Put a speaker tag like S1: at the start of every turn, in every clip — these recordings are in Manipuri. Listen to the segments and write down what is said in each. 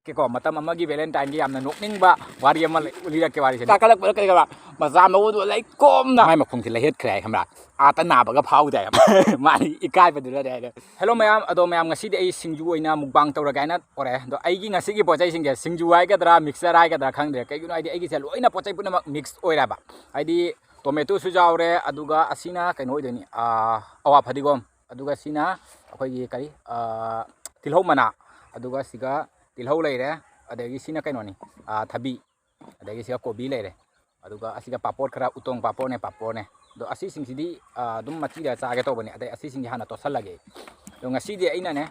S1: Kiko matam amagi Valentine gi yamna nokningba wari ama ulirake wari se kakalak ba kai ga maza ma wudu lai komna mai makhung ti la het khrai khamra ata na ba ga phau dai mani ikai ba dula dai hello mayam ado mayam ngasi de ai singju oina mukbang tawra gaina ore do ai gi ngasi gi pochai singge singju ai ga dra mixer ai ga dra khang de kai gu ai gi se loina pochai puna mix oira ba ai di tomato su jawre aduga asina kai noi deni awa phadigom aduga sina akhoi gi kai tilhau mana aduga siga tilhau leire adagi sina kainoni thabi adagi siga kobi leire aduga asiga papor khara utong papor ne do asi singsidi dum machi da cha ge to bani adai asi singi hana to salage do ngasi di aina ne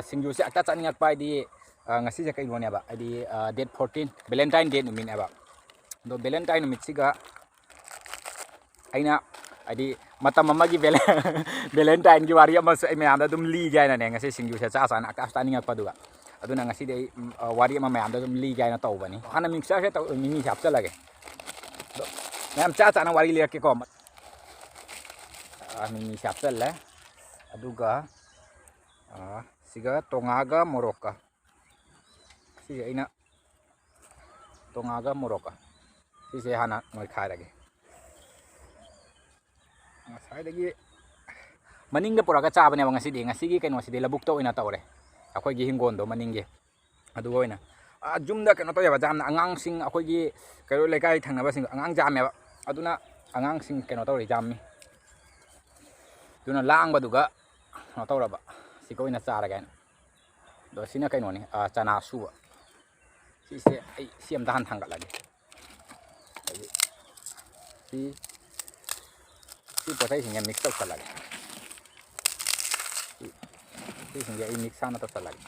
S1: singju se akta chani yak pai di ngasi se kainoni ba adi date 14 Valentine day numin aba do Valentine numit siga aina adi matam amagi Valentine gi wari ama se me anda dum li gaina ne ngasi singju se cha san akta chani yak paduga aduna ngasi de wari ama mayam da dum li gaina tawbani hana mixer se taw mimi hap chalage do mayam cha cha na wari le ke ko mimi hap challe aduga siga tongaga moroka si aina tongaga moroka si se hana noi khai lage ngasai dagi maning da puraga cha bane ngasi gi kaino si de labuk to ina tawre akhoi gi hingon do maninge adu goina jumda kano to yaba jamna angang sing akhoi gi kairo lekai thangna ba sing angang jamme ba aduna angang sing kano to ri jammi duna lang ba duga no to raba sikoina chara gain do sina kaino ni chana su si se ai siam dan thang ga lagi si potai sing mix to lagi si sing ai mix sana to lagi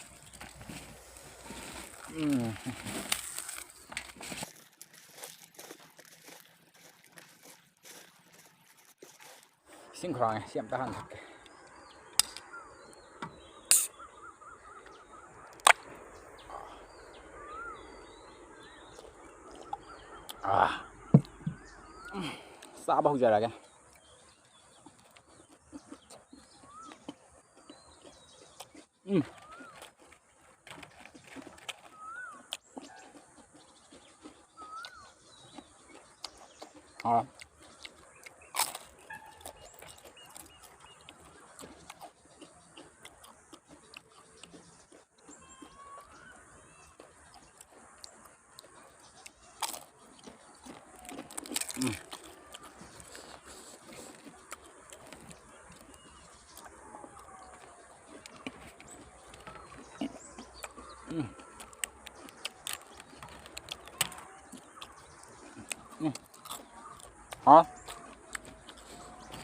S1: sing krang siam tahan thak sa ba hu jara ga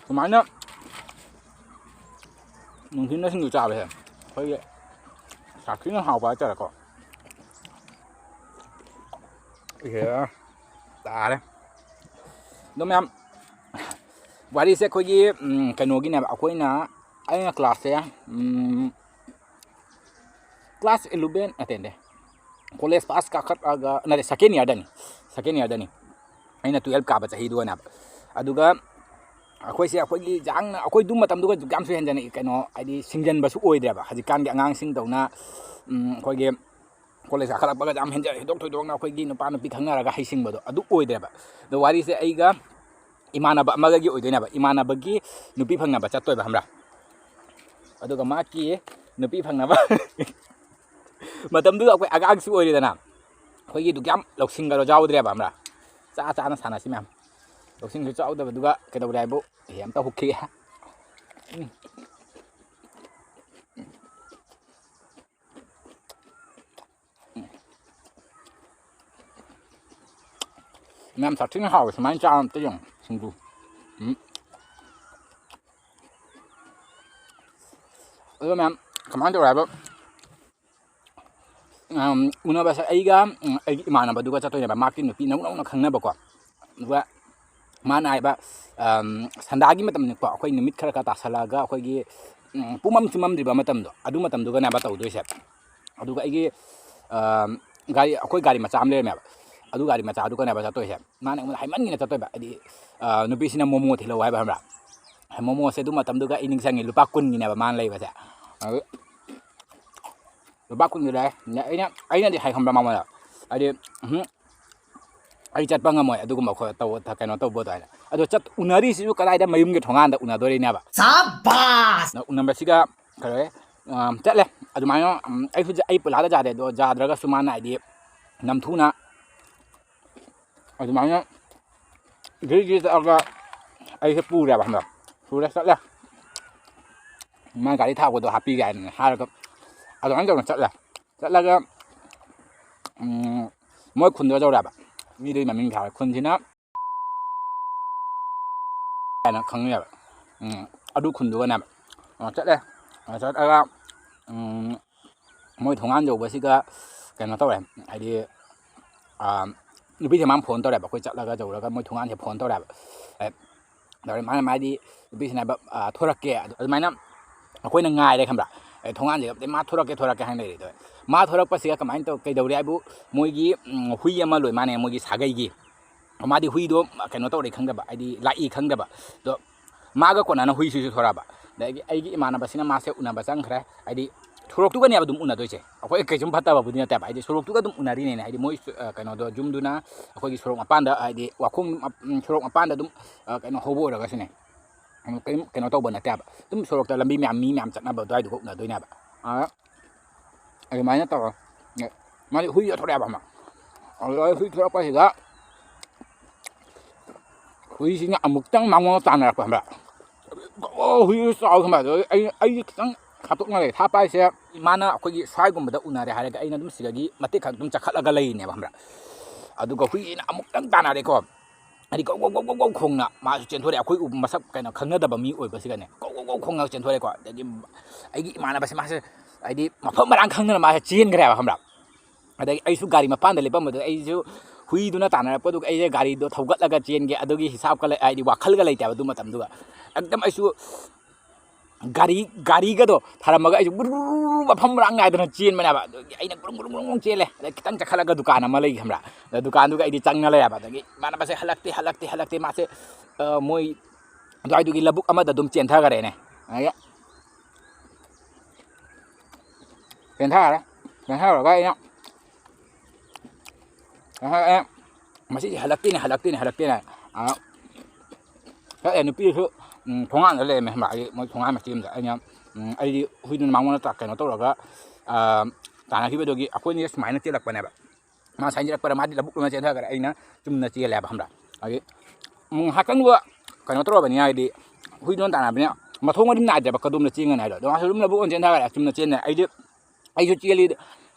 S1: kemana mungkin nó sinh trào vậy thôi sạc khí nó hào quá trời là có kìa đã đấy đúng không vậy sẽ có gì cái nồi này bảo coi na anh class ya class 11 attende college pass ka khat aga na second year dani aina 12 ka ba chahi do na aduga akhoi se akhoi gi jang na akhoi dum matam duga jam su henjani kaino aidi singjan ba su oidra ba haji kan gi angang sing dawna akhoi ge college ka khat ba jam henjani dok thoi dok na akhoi gi no pa no pi khangna ra haising ba do adu oidra ba do wari se aiga imana ba amaga gi oidena ba imana ba gi nupi phangna ba chatoi ba hamra aduga ma ki nupi phangna ba matam duga akhoi agang su oidena akhoi gi du jam loksing ga ro jawdre ba hamra cha cha na sana si mam loksing su chaw da duga ke daw dai bo hem ta hukhi nam sa tin hao sa man cha ta yong singju nam kaman daw dai bo una ba sa aiga imana ba duga chatoi ba market nupi nau na khangna ba ko duga mana ai ba sandagi matam ni ko akhoi nimit khara ka ta salaga akhoi gi pumam chumam driba matam do adu matam duga na ba taw do se aduga ai gi gari akhoi gari ma cham le me ba adu gari ma cha adu ka na ba chatoi se mana mun hai man ni na chatoi ba adi nupi sina momo thilo hai ba hamra momo se du matam duga ining sangi lupa kun ni na ba man lai ba se Bác cũng như đấy ấy nhá thì hay không ra mong rồi ấy đi ấy chặt băng ngầm rồi tôi cũng bảo khỏi tàu thà cái nó tàu bơi đấy tôi chặt unari xíu cái này đã mấy cái thằng ăn đã unari đấy nè bà nó unari xí cái đấy chặt lên tôi nói nó ấy bữa lát ra đấy tôi ra được cái số này đi nằm thu na tôi nói nó cái ấy cái pu ra bà nó pu ra chặt lên mà cái thao của tôi happy cái này hai cái tôi nói cho nó chặt lên cái mỗiคน都做啦吧，มีด้วยมันมีข่าวคนที่นะแต่นะครั้งนี้แบบเอาดูคนดูกันนะจัดเลยจัดแล้วmỗi thằng ăn rồi bữa xí cái nó tao nàyไอ้ดิnhư bây giờ mang phone tao này bảo coiจัดแล้วก็rồiแล้วก็mỗi thằng ăn thì phone tao nàyเดี๋ยวมาดิbây giờ nàyแบบทั่วรักแก่ทำไมนะคุยง่ายเลยครับแบบทงานจะได้มาทั่วรักให้ได้เลยมาทั่วรักภาษาก็หมายถึงcái đầu đấy bu mỗi cái huy mà lối mà này mỗi cái xã cái gì mà đi huy đó cái nó tao để khăng đó ai đi lại khăng đó đó mà cái con nó huy suy thôi ba đấy cái mà nó bác sĩ nó mà sẽ una bác sang kh래 ai điทั่วรักทุกคนเนี่ยดูอุ่นด้วยใช่เอาไอ้cái chúng bắt đầu buat niแต่ไอ้diทั่วรักทุกคนดูอุ่นนี่เนี่ยไอ้di mỗi cái nó đó zoomดูนะเอาไอ้ทั่วรักapa andaไอ้diว่าคงทั่วรักapa andaดูcái nó hobo đó cái sini cái nó tao bận nè đúng số lượng là mi mềm chặt nó bận tôi được cũng nè ai máy nó tao mà huy cho đẹp mà rồi huy cho cái gì đó huy xin nhận một trắng mong nó tàn là phải huy sao không phải rồi ai trắng khát tụng này tháp bay xe mà nó cái gì sai cũng được una để hai cái nó đúng xí cái mà tiếc không chắc khát là cái này nè phải rồi tôi có huy nó một trắng tàn là đấy con anh đi go không nè mà chuyện thôi đẹp cuối cùng mà sắp cái nó khăng nữa đập mi ủi bớt xí cái này go không nào chuyện thôi đấy quả để ai đi mà nó bớt mà ai đi mà phớt mà đang khăng nữa mà chiên cái này không đập ai số gari mà pan để lấy bơm mà ai số huy đó nó tàn là có được ai gari đó thâu gắt là cái chiên cái đó cái hisab cái ai đi quạt khăn cái này chả được mà tầm được एकदम ai số gari cái đó thà mà cái ai số mà phớt mà đang ngày đó nó chiên mà nè bạn ai nó chiên này tăng chắc là cái dukaan mà lấy không đập dukaan đó cái ai đi chăng này bạn cái mà nó bớt halakti mà sẽ môi rồi cái labuk ama đã đụng chiên thà cái này này chiên thà rồi cái nhá em masih halakti này cái này pi thứ thong ănเลยไหมแบบมันthong ăn mà chiêm rồi anh em ai đi huy nó mang nóตักcái nó tốt rồiก็แต่ในที่ไปดูกี่aku ini semain nanti lak pada mas saya lak pada mati labuk rumah cerita kan ini cuma nanti lah paham dah lagi menghakan gua kan terus apa ni ai di huy nó tanah apa ni mà thong ada nak ada kadum nanti ngan ada mas rumah labuk cerita kan cuma nanti ni ai tu cili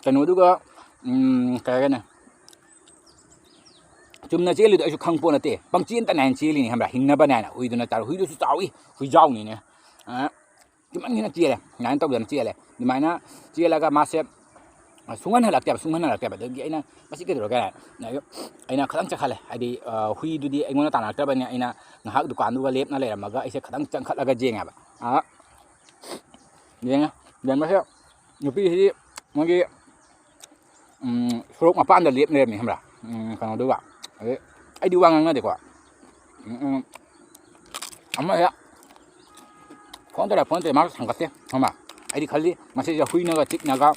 S1: kan itu juga kayak ni chúng nó chỉ là ai chụp khang po nè tê bằng chiên ta này chiên này hàm ra hình na bên này nè huy nó chả huy nó cháu ý huy dao này nè chúng anh nó chia này ngày tao gần chia này nhưng mà nó chia là cái masep sung anh hay là kẹp được cái này bác sĩ cái đồ cái này này nó khá chắc khá này ai đi huy đi anh muốn tàn cái bên này anh nó hắc dukaan nó lép nó lại mà cái sẽ khá chắc khá là cái gì à vậy nha bác sĩ nhiều khi thì mọi cái số mà pan được lép này mình hàm ra còn đúng không ai đi quăng nó được quá amma ya phone tôi mang thằng cái không mà ai đi khali mà sẽ huy nó cái chích nó cái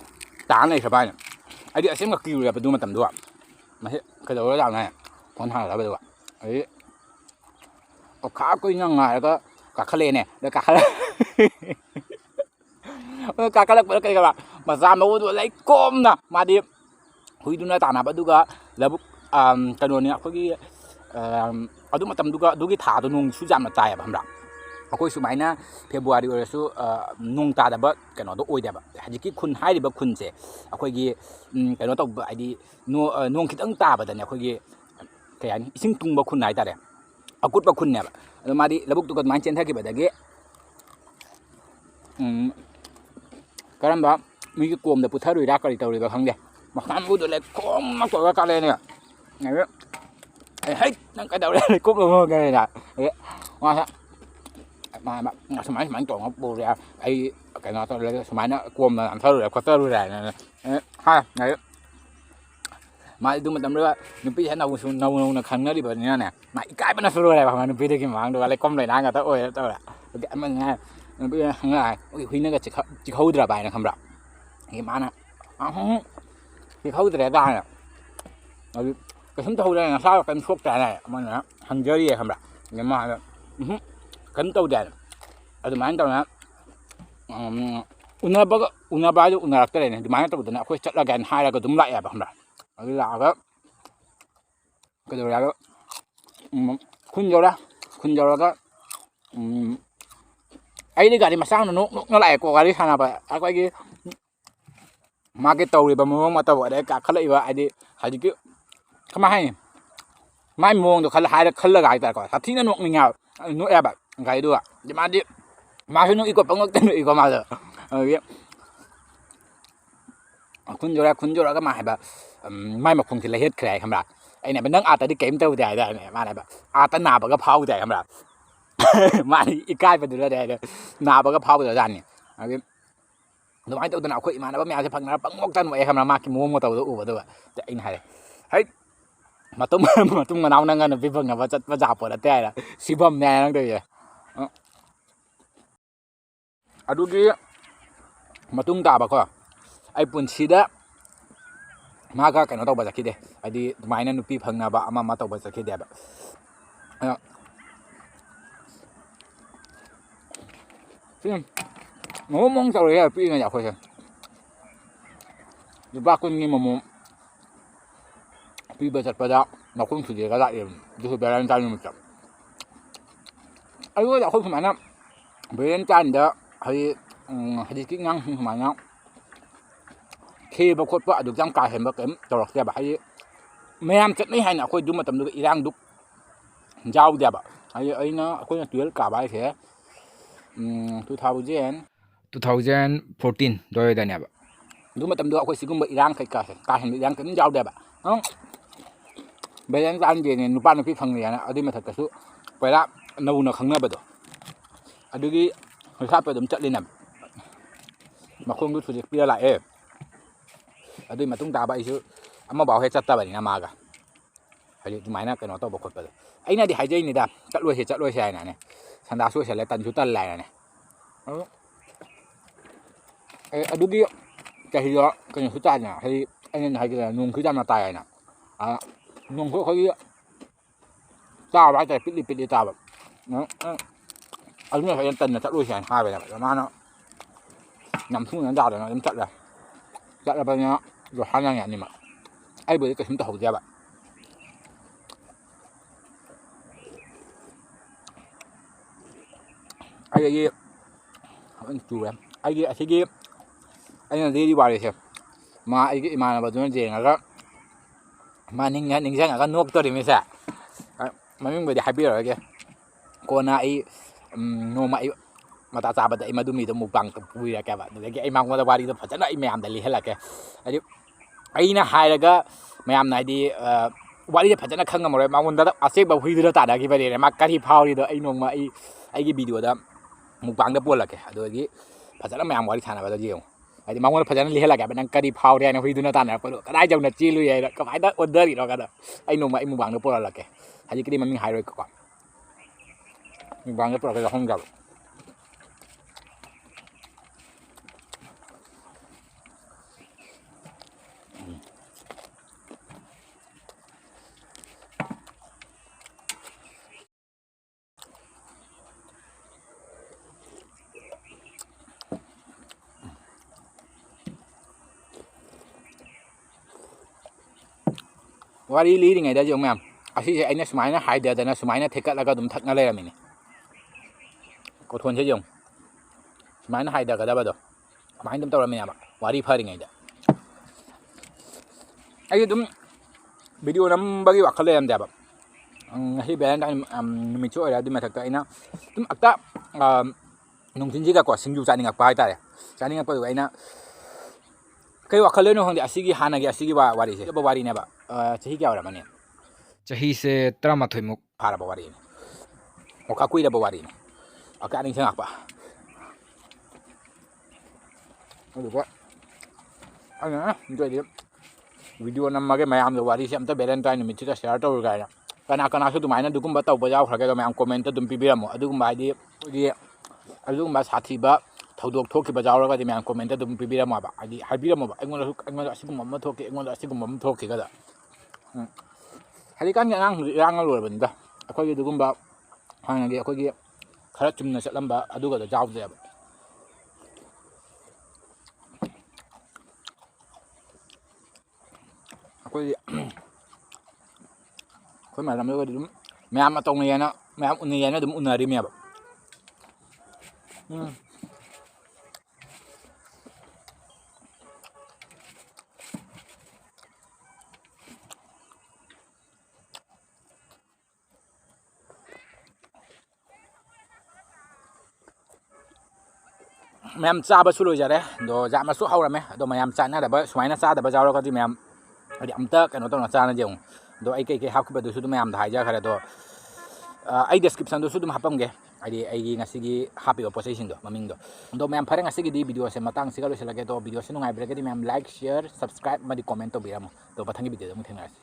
S1: tán này sao vậy ai đi xem cái kêu là phải đun mà tầm được mà cái đầu nó này phone thằng là bây giờ ấy có khá coi nhang ngài cái cả khale này cả khale cả khale cái bạn mà ra mà tôi lấy cơm nè mà đi huy đun nó tàn là bắt được là cái đồ này có cái ở đó mà tầm đó cái thả đó nung suy giảm là tài à bạn có cái số máy na February rồi số nung ta đã bớt cái nó đó ôi đẹp à chỉ cái khuôn hai thì bớt khuôn sẽ có cái nó tao ai đi nung cái tăng ta vậy nè có cái anh sinh tung bớt khuôn này ta đấy à cút bớt khuôn nè rồi mà đi là bốc tụi con máy trên thế cái vậy đấy cái đó mấy cái cuộn để phụ thay rồi ra cái tàu rồi không đấy mà khám phụ được lại không mắc vào cái này này đó hết cái đầu đây cút luôn cái này nè hoa mà sớm mai trộn hộp bù ra cái nó tao lấy sớm mai nó cuộn là làm sao rồi có tao rồi này ha này mà tôi mình tầm nữa Nupi sẽ nấu nó khăn nó đi bên này nè mà cái bên nó rồi này mà Nupi đi cái mảng đồ lại com lại đang tao ôi tao là cái mình nghe Nupi này ôi Huy nó chỉ khâu được bài này không được cái mà nè thì khâu từ ra nè cái chúng tôi đây là sao cái thuốc trà này mà nó hành chơi gì không ạ nhưng mà cái tôi trà ở từ máy tôi nè Unaba Unark Pei này từ máy tôi từ nãy khuyết chất là gần hai là cái túm lại à không ạ ở là cái đồ đó khuyên vô đó ấy đi cả đi mà sao nó lại của cái đi thằng nào vậy cái mà cái tàu thì bằng mà tàu ở đây cả khăn lại vậy đi hay đi kiểu không hay mai muông được khăn hai là khăn là gài tại coi thật nó mình nào nó em bạn gài được nhưng mà đi mà khi nó ít có bóng tên ít có mà rồi khuyên vô đó cái màแบบmai mà không thì lấy hếtแขกครับ ไอ้เนี่ยมันนั่งอาจจะได้เกมเต้าใจได้เนี่ยมาเนี่ยแบบอาจจะหนาปากกระเพราใจครับมาอีกใกล้ไปดูแลได้เลยหนาปากกระเพราไปแล้วจันเนี่ยดูไอ้ตัวหนาคุยมาแล้วว่าไม่เอาจะพังนะปังมกจันไว้ครับมาขี้มัวตัวตัวตัวจะไอ้ไหนเฮ้ยมาตุ้มมาเอานั่งกันพี่เพิ่งว่าจับปวดแต่ละสิบอมแน่นั่งตัวเลยอะดูกี้มาตุ้มตาปะก็ไอ้ปุ่นชีดะมาก็กันต้องไปสักทีเดียไอ้ที่ไม่นั่นนุปีพังนาบะมาต้องไปสักทีเดียแบบซึ่งมองจากเลยอ่ะพี่เนี่ยอยากคุยกันอยู่บ้านคนนี้มองพี่เบสไปแล้วเราคนสุดเดียวก็ได้เองดูสิเบลล์จานนึงจับไอ้ก็อยากคุยสมัยนั้นเบลล์จานเดียวให้ดิกิ๊กงั้งสมัยนั้นkhi bao quát vợ được giang cài hình bao kém tàu xe bảo mấy em chất mấy hay nào khôi đúng mà tầm được Iran đúc giao đẹp ạ hay ấy nó khôi là tuyến cả bài thế 2014 rồi đây nè bạn đúng mà tầm được khôi sử dụng Iran cái cả hình Iran kém giao đẹp ạ bây giờ anh gì này nụ ban nó cái phần này ở đây mà thật cái số vậy là nâu nó không nghe bao giờ ở đây cái người khác phải đấm trận lên nè mà không biết sự việc kia lại ở đây mà chúng ta bây giờ mà bảo hết Chatpa vậy mà cả hay là máy nó cái nó to bọc cột vậy ấy này thì hay chơi này đam chặt đuôi xe này thằng đa số sẽ lấy tần số tần lại này ở đây kia cái gì đó cái số tần này hay anh hay cái nung cái tần là tài này nung cái tao bảo tại pít đi taoแบบở đây phải tần là chặt đuôi xe hai vậy này mà nó nằm xuống nó đào để nó chặt là bao nhiêu rồi hai ngàn nhưng mà ai bữa cái chúng ta hậu ra bạn ai kia anh chủ em ai kia anh là đi vào đây xem mà ai cái mà bao nhiêu tiền là mà ninh sang là nuốt tôi thì mới sao mà mình bây giờ hai biết rồi kia con này nô mày mà ta sao bây giờ mà tôi mi tôi mua bằng tôi vui là cái bạn cái ai mang qua đây Wari tôi phải chắc là em để hết là cái ai nó hay là cái em này đi Wari phải chắc là không rồi mà muốn đó sẽ bảo huy đưa ta đã cái vấn đề này mà cái thì phao đi đó ai nông mà ai cái video đó mua bằng đó buồn là cái rồi cái phải chắc là em Wari thằng nào bây giờ gì không ai mà muốn phải chắc là hết là cái bên cái thì phao đây nó huy đưa ta này cái đại trong là chi lui vậy đó cái phải đó order đi đó cái đó ai nông mà ai mua bằng đó buồn là cái hay cái đi mà mình hay rồi còn mua bằng đó buồn là không gặp Wari lý thì ngày đó chứ ông em thì anh nó smile nó hai đứa nó smile nó thiệt là cái đụng thật nó lên là mình có thuần chứ dùng smile nó hai đứa cái đó bao giờ smile đụng tao là mình à Wari phơi thì ngày đó ấy đúng video nắm bao nhiêu bạc lên em đẹp khi bé đang mình chỗ ở đi mà thật cái nó đúng ác nông dân chỉ có singju Tanark Pei ta Tanark Pei vậy nó cái bạc lên nó không để asigi hana cái asigi Wari chứ Wari này bạn chỉ cái nào mà nè chỉ sẽ drama thôi mục para Wari này một cái quỷ là Wari này cái anh xem apa được quá anh á chơi đi video nằm mà cái mày làm được Wari xem tới Valentine mình chỉ là share đâu rồi cái nào số tụi mày nó được cũng bắt đầu bây giờ phải cái mày comment tụi mình biết mà được cũng bài đi đi được cũng bài sát thì bả ꯊꯧꯗꯣꯛ ꯊꯣꯛꯈꯤꯕ ꯌꯥꯎꯔꯒꯗꯤ ꯃꯌꯥꯝ ꯀꯣꯃꯦꯟꯇ ꯑꯗꯨꯝ ꯄꯤꯕꯤꯔꯝꯃꯣꯕ ꯍꯥꯏꯗꯤ ꯍꯥꯏꯕꯤꯔꯝꯃꯣꯕ ꯑꯩꯉꯣꯟꯗ ꯑꯁꯤꯒꯨꯝꯕ ꯑꯃ ꯊꯣꯛꯈꯤ ꯑꯩꯉꯣꯟꯗ ꯑꯁꯤꯒꯨꯝꯕ ꯑꯃ ꯊꯣꯛꯈꯤꯒꯗ ꯍꯧꯖꯤꯛꯀꯥꯟꯒꯤ ꯑꯉꯥꯡꯁꯤꯡꯁꯨ ꯏꯔꯥꯡꯅ ꯂꯣꯏꯔꯕꯅꯤꯗ ꯑꯩꯈꯣꯏꯒꯤ ꯑꯗꯨꯒꯨꯝꯕ ꯍꯥꯟꯅꯒꯤ ꯑꯩꯈꯣꯏꯒꯤ ꯈꯔ ꯆꯨꯝꯅ ꯆꯠꯂꯝꯕ ꯑꯗꯨꯒꯗꯣ ꯌꯥꯎꯗ꯭ꯔꯦꯕ ꯑꯩꯈꯣꯏꯒꯤ ꯑꯩꯈꯣꯏ ꯃꯇꯝꯗꯨꯒꯗꯤ ꯑꯗꯨꯝ ꯃꯌꯥꯝꯅ ꯇꯧꯅꯩꯌꯦꯅ ꯃꯌꯥꯝ ꯎꯅꯩꯌꯦꯅ ꯑꯗꯨꯝ ꯎꯅꯔꯤꯃꯦꯕ ꯃꯌꯥꯝ ꯆꯥꯕꯁꯨ ꯂꯣꯏꯖꯔꯦ ꯑꯗꯣ ꯌꯥꯝꯅꯁꯨ ꯍꯧꯔꯝꯃꯦ ꯑꯗꯣ ꯃꯌꯥꯝ ꯆꯥꯅꯗꯕ ꯁꯨꯃꯥꯏꯅ ꯆꯥꯗꯕ ꯌꯥꯎꯔꯒꯗꯤ ꯃꯌꯥꯝ ꯍꯥꯏꯗꯤ ꯑꯝꯇ ꯀꯩꯅꯣ ꯇꯧꯅ ꯆꯥꯅꯗꯦ ꯌꯦꯡꯉꯨ ꯑꯗꯣ ꯑꯩ ꯀꯩꯀꯩ ꯍꯥꯞꯈꯤꯕꯗꯨꯁꯨ ꯑꯗꯨꯝ ꯃꯌꯥꯝꯗ ꯍꯥꯏꯖꯈ꯭ꯔꯦ ꯑꯗꯣ ꯑꯩ ꯗꯦꯁꯀ꯭ꯔꯤꯞꯁꯟꯗꯨꯁꯨ ꯑꯗꯨꯝ ꯍꯥꯞꯄꯝꯒꯦ ꯍꯥꯏꯗꯤ ꯑꯩꯒꯤ ꯉꯁꯤꯒꯤ ꯍꯥꯞꯄꯤꯕ ꯄꯣꯠꯆꯩꯁꯤꯡꯗꯣ ꯃꯃꯤꯡꯗꯣ ꯑꯗꯣ ꯃꯌꯥꯝ ꯐꯔꯦ ꯉꯁꯤꯒꯤꯗꯤ ꯚꯤꯗꯤꯑꯣꯁꯦ ꯃꯇꯥꯡꯁꯤꯒ ꯂꯣꯏꯁꯤꯜꯂꯒꯦ ꯑꯗꯣ ꯚꯤꯗꯤꯑꯣꯁꯦ ꯅꯨꯡꯉꯥꯏꯕꯤꯔꯒꯗꯤ ꯃꯌꯥꯝ ꯂꯥꯏꯛ ꯁꯤꯌꯔ ꯁꯕꯁꯀ꯭ꯔꯥꯏꯕ ꯑꯃꯗꯤ ꯀꯣꯃꯦꯟ ꯇꯧꯕꯤꯔꯝꯃꯣ ꯑꯗꯣ ꯃꯊꯪꯒꯤ ꯚꯤꯗꯤꯑꯣꯗ ꯑꯃꯨꯛ ꯊꯦꯡꯅꯔꯁꯤ